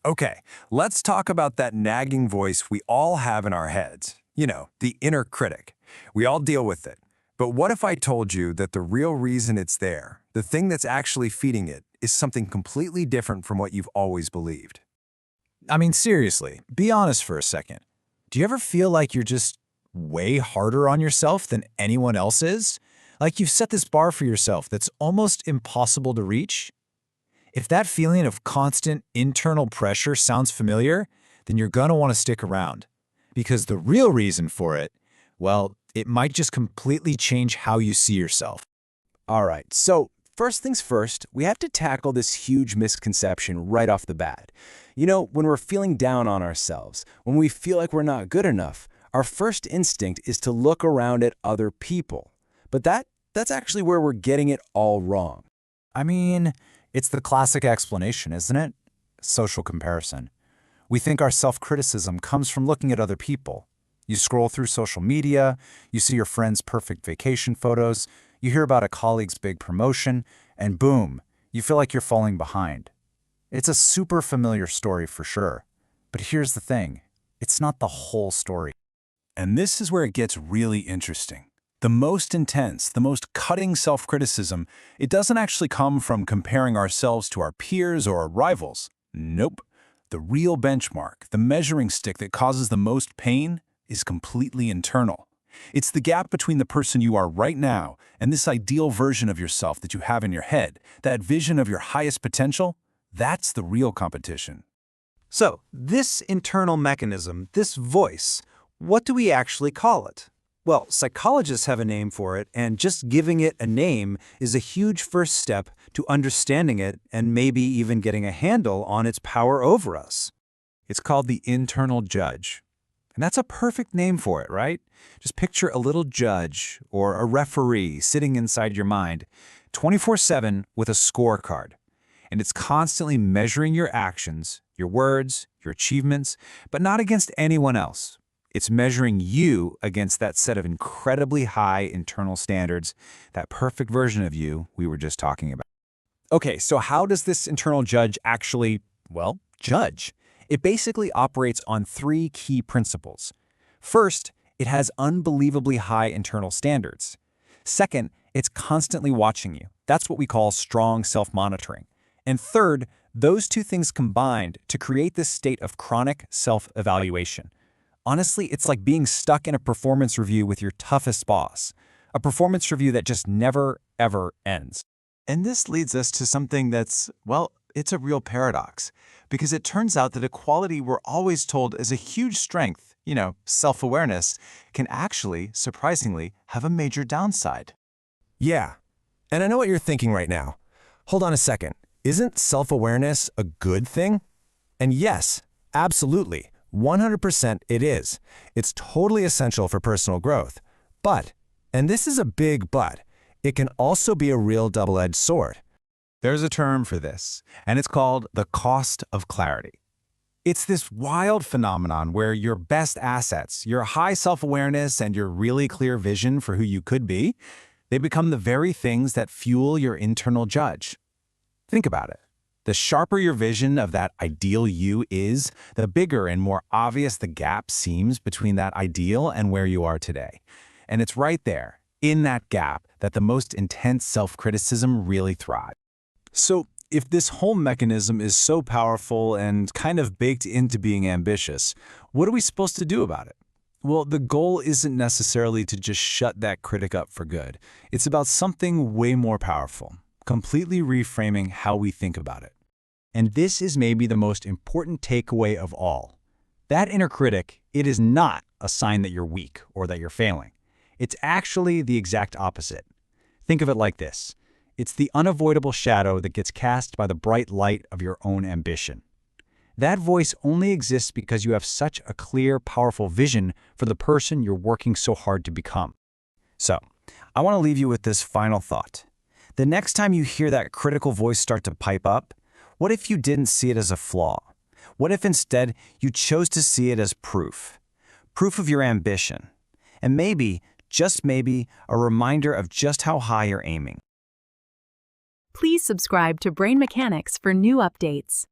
Okay, let's talk about that nagging voice we all have in our heads. You know, the inner critic. We all deal with it. But what if I told you that the real reason it's there, the thing that's actually feeding it, is something completely different from what you've always believed? I mean, seriously, be honest for a second. Do you ever feel like you're just way harder on yourself than anyone else is? Like you've set this bar for yourself that's almost impossible to reach? If that feeling of constant internal pressure sounds familiar, then you're gonna want to stick around. Because the real reason for it, well, it might just completely change how you see yourself. All right, so first things first, we have to tackle this huge misconception right off the bat. You know, when we're feeling down on ourselves, when we feel like we're not good enough, our first instinct is to look around at other people. But that's actually where we're getting it all wrong. I mean, it's the classic explanation, isn't it? Social comparison. We think our self-criticism comes from looking at other people. You scroll through social media, you see your friend's perfect vacation photos, you hear about a colleague's big promotion, and boom, you feel like you're falling behind. It's a super familiar story for sure. But here's the thing, it's not the whole story. And this is where it gets really interesting. The most intense, the most cutting self-criticism, it doesn't actually come from comparing ourselves to our peers or our rivals. Nope. The real benchmark, the measuring stick that causes the most pain, is completely internal. It's the gap between the person you are right now and this ideal version of yourself that you have in your head, that vision of your highest potential. That's the real competition. So, this internal mechanism, this voice, what do we actually call it? Well, psychologists have a name for it, and just giving it a name is a huge first step to understanding it and maybe even getting a handle on its power over us. It's called the internal judge. And that's a perfect name for it, right? Just picture a little judge or a referee sitting inside your mind 24/7 with a scorecard. And it's constantly measuring your actions, your words, your achievements, but not against anyone else. It's measuring you against that set of incredibly high internal standards, that perfect version of you we were just talking about. Okay, so how does this internal judge actually, judge? It basically operates on three key principles. First, it has unbelievably high internal standards. Second, it's constantly watching you. That's what we call strong self-monitoring. And third, those two things combined to create this state of chronic self-evaluation. Honestly, it's like being stuck in a performance review with your toughest boss. A performance review that just never, ever ends. And this leads us to something that's, it's a real paradox, because it turns out that a quality we're always told is a huge strength, self-awareness, can actually, surprisingly, have a major downside. Yeah, and I know what you're thinking right now. Hold on a second. Isn't self-awareness a good thing? And yes, absolutely, 100% it is. It's totally essential for personal growth. But, and this is a big but, it can also be a real double-edged sword. There's a term for this, and it's called the cost of clarity. It's this wild phenomenon where your best assets, your high self-awareness and your really clear vision for who you could be, they become the very things that fuel your internal judge. Think about it. The sharper your vision of that ideal you is, the bigger and more obvious the gap seems between that ideal and where you are today. And it's right there, in that gap, that the most intense self-criticism really thrives. So, if this whole mechanism is so powerful and kind of baked into being ambitious, what are we supposed to do about it? Well, the goal isn't necessarily to just shut that critic up for good. It's about something way more powerful, completely reframing how we think about it. And this is maybe the most important takeaway of all. That inner critic, it is not a sign that you're weak or that you're failing. It's actually the exact opposite. Think of it like this. It's the unavoidable shadow that gets cast by the bright light of your own ambition. That voice only exists because you have such a clear, powerful vision for the person you're working so hard to become. So, I want to leave you with this final thought. The next time you hear that critical voice start to pipe up, what if you didn't see it as a flaw? What if instead you chose to see it as proof? Proof of your ambition. And maybe, just maybe, a reminder of just how high you're aiming. Please subscribe to Brain Mechanics for new updates.